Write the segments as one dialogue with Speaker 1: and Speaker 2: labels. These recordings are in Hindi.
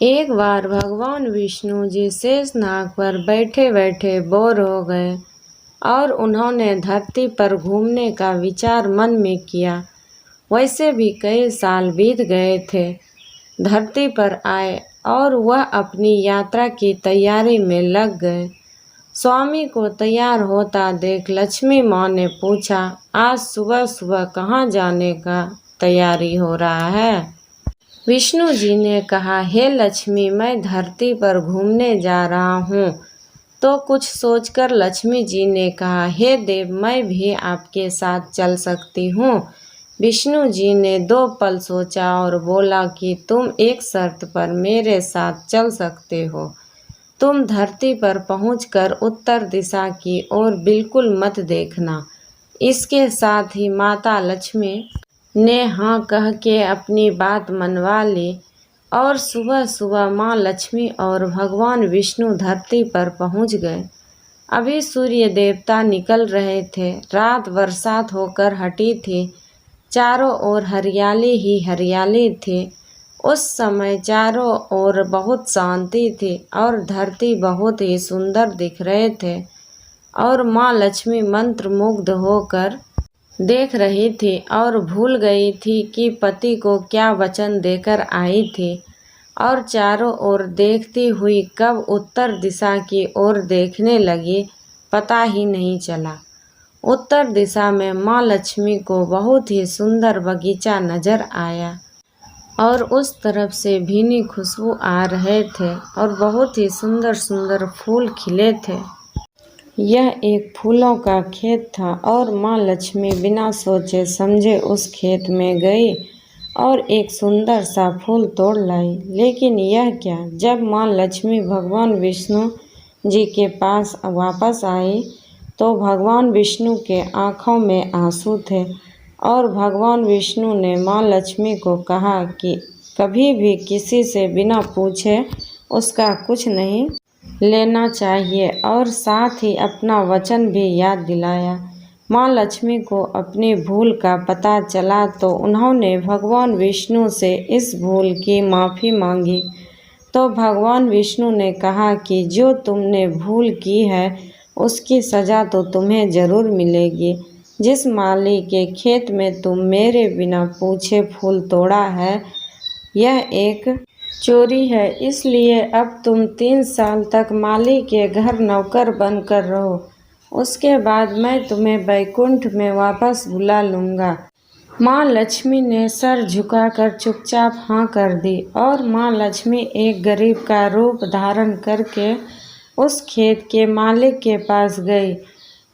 Speaker 1: एक बार भगवान विष्णु जी शेषनाग पर बैठे बैठे बोर हो गए और उन्होंने धरती पर घूमने का विचार मन में किया। वैसे भी कई साल बीत गए थे। धरती पर आए और वह अपनी यात्रा की तैयारी में लग गए। स्वामी को तैयार होता देख लक्ष्मी माँ ने पूछा, आज सुबह सुबह कहाँ जाने का तैयारी हो रहा है? विष्णु जी ने कहा, हे लक्ष्मी, मैं धरती पर घूमने जा रहा हूँ। तो कुछ सोचकर लक्ष्मी जी ने कहा, हे देव, मैं भी आपके साथ चल सकती हूँ। विष्णु जी ने 2 पल सोचा और बोला कि तुम एक शर्त पर मेरे साथ चल सकते हो। तुम धरती पर पहुंचकर उत्तर दिशा की ओर बिल्कुल मत देखना। इसके साथ ही माता लक्ष्मी ने हाँ कह के अपनी बात मनवा ली और सुबह सुबह माँ लक्ष्मी और भगवान विष्णु धरती पर पहुँच गए। अभी सूर्य देवता निकल रहे थे। रात बरसात होकर हटी थी। चारों ओर हरियाली ही हरियाली थी। उस समय चारों ओर बहुत शांति थी और धरती बहुत ही सुंदर दिख रहे थे और माँ लक्ष्मी मंत्रमुग्ध होकर देख रही थी और भूल गई थी कि पति को क्या वचन देकर आई थी और चारों ओर देखती हुई कब उत्तर दिशा की ओर देखने लगी, पता ही नहीं चला। उत्तर दिशा में माँ लक्ष्मी को बहुत ही सुंदर बगीचा नजर आया और उस तरफ से भीनी खुशबू आ रहे थे और बहुत ही सुंदर सुंदर फूल खिले थे। यह एक फूलों का खेत था और माँ लक्ष्मी बिना सोचे समझे उस खेत में गई और एक सुंदर सा फूल तोड़ लाई। लेकिन यह क्या, जब माँ लक्ष्मी भगवान विष्णु जी के पास वापस आई तो भगवान विष्णु के आँखों में आंसू थे और भगवान विष्णु ने माँ लक्ष्मी को कहा कि कभी भी किसी से बिना पूछे उसका कुछ नहीं लेना चाहिए और साथ ही अपना वचन भी याद दिलाया। माँ लक्ष्मी को अपनी भूल का पता चला तो उन्होंने भगवान विष्णु से इस भूल की माफ़ी मांगी। तो भगवान विष्णु ने कहा कि जो तुमने भूल की है उसकी सज़ा तो तुम्हें ज़रूर मिलेगी। जिस माली के खेत में तुम मेरे बिना पूछे फूल तोड़ा है, यह एक चोरी है। इसलिए अब तुम 3 साल तक माली के घर नौकर बनकर रहो। उसके बाद मैं तुम्हें वैकुंठ में वापस बुला लूँगा। माँ लक्ष्मी ने सर झुकाकर चुपचाप हाँ कर दी और माँ लक्ष्मी एक गरीब का रूप धारण करके उस खेत के मालिक के पास गई।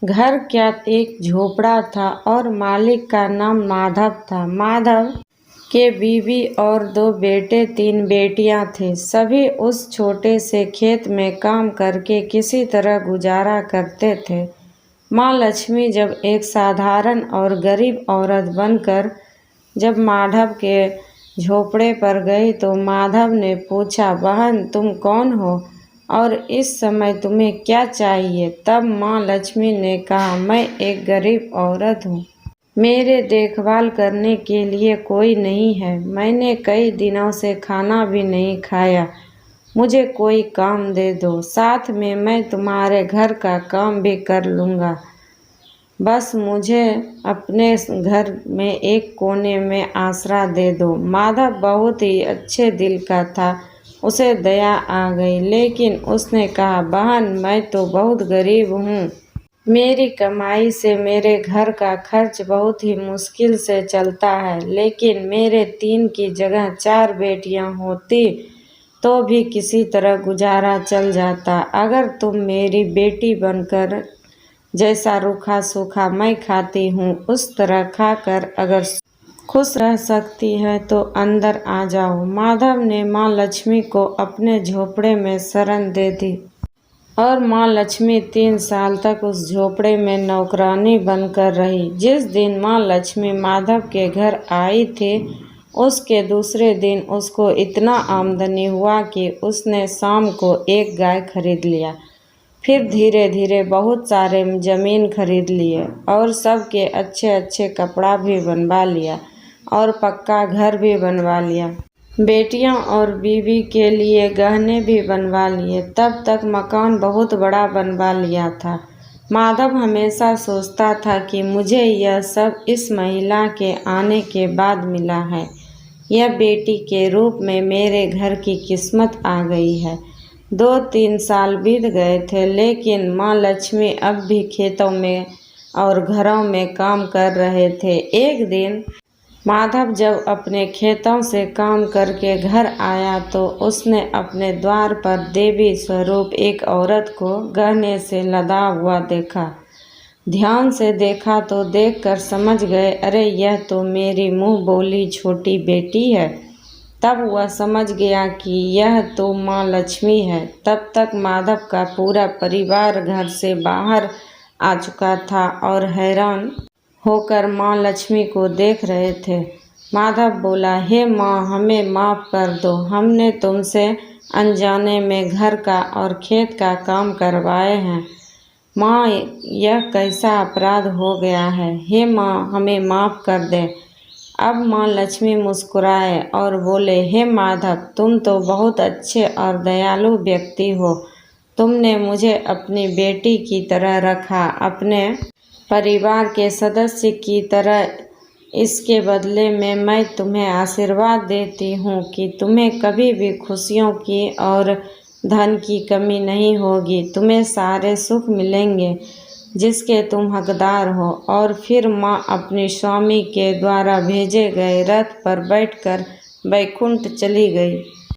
Speaker 1: घर क्या एक झोपड़ा था और मालिक का नाम माधव था। माधव के बीवी और 2 बेटे 3 बेटियां थे। सभी उस छोटे से खेत में काम करके किसी तरह गुजारा करते थे। माँ लक्ष्मी जब एक साधारण और गरीब औरत बनकर जब माधव के झोपड़े पर गई तो माधव ने पूछा, बहन तुम कौन हो और इस समय तुम्हें क्या चाहिए? तब माँ लक्ष्मी ने कहा, मैं एक गरीब औरत हूँ। मेरे देखभाल करने के लिए कोई नहीं है। मैंने कई दिनों से खाना भी नहीं खाया। मुझे कोई काम दे दो, साथ में मैं तुम्हारे घर का काम भी कर लूँगा। बस मुझे अपने घर में एक कोने में आसरा दे दो। माधव बहुत ही अच्छे दिल का था। उसे दया आ गई, लेकिन उसने कहा, बहन मैं तो बहुत गरीब हूँ। मेरी कमाई से मेरे घर का खर्च बहुत ही मुश्किल से चलता है। लेकिन मेरे 3 की जगह 4 बेटियां होती तो भी किसी तरह गुजारा चल जाता। अगर तुम मेरी बेटी बनकर जैसा रूखा सूखा मैं खाती हूँ उस तरह खाकर अगर खुश रह सकती है तो अंदर आ जाओ। माधव ने माँ लक्ष्मी को अपने झोपड़े में शरण दे दी और माँ लक्ष्मी 3 साल तक उस झोपड़े में नौकरानी बनकर रही। जिस दिन माँ लक्ष्मी माधव के घर आई थी उसके दूसरे दिन उसको इतना आमदनी हुआ कि उसने शाम को एक गाय खरीद लिया। फिर धीरे धीरे बहुत सारे ज़मीन खरीद लिए और सबके अच्छे अच्छे कपड़ा भी बनवा लिया और पक्का घर भी बनवा लिया। बेटियों और बीवी के लिए गहने भी बनवा लिए। तब तक मकान बहुत बड़ा बनवा लिया था। माधव हमेशा सोचता था कि मुझे यह सब इस महिला के आने के बाद मिला है। यह बेटी के रूप में मेरे घर की किस्मत आ गई है। 2-3 साल बीत गए थे, लेकिन माँ लक्ष्मी अब भी खेतों में और घरों में काम कर रहे थे। एक दिन माधव जब अपने खेतों से काम करके घर आया तो उसने अपने द्वार पर देवी स्वरूप एक औरत को गहने से लदा हुआ देखा। ध्यान से देखा तो देखकर समझ गए, अरे यह तो मेरी मुँह बोली छोटी बेटी है। तब वह समझ गया कि यह तो माँ लक्ष्मी है। तब तक माधव का पूरा परिवार घर से बाहर आ चुका था और हैरान होकर माँ लक्ष्मी को देख रहे थे। माधव बोला, हे माँ, हमें माफ़ कर दो। हमने तुमसे अनजाने में घर का और खेत का काम करवाए हैं। माँ, यह कैसा अपराध हो गया है। हे माँ, हमें माफ़ कर दे। अब माँ लक्ष्मी मुस्कुराए और बोले, हे माधव, तुम तो बहुत अच्छे और दयालु व्यक्ति हो। तुमने मुझे अपनी बेटी की तरह रखा, अपने परिवार के सदस्य की तरह। इसके बदले में मैं तुम्हें आशीर्वाद देती हूँ कि तुम्हें कभी भी खुशियों की और धन की कमी नहीं होगी। तुम्हें सारे सुख मिलेंगे जिसके तुम हकदार हो। और फिर माँ अपने स्वामी के द्वारा भेजे गए रथ पर बैठकर बैकुंठ चली गई।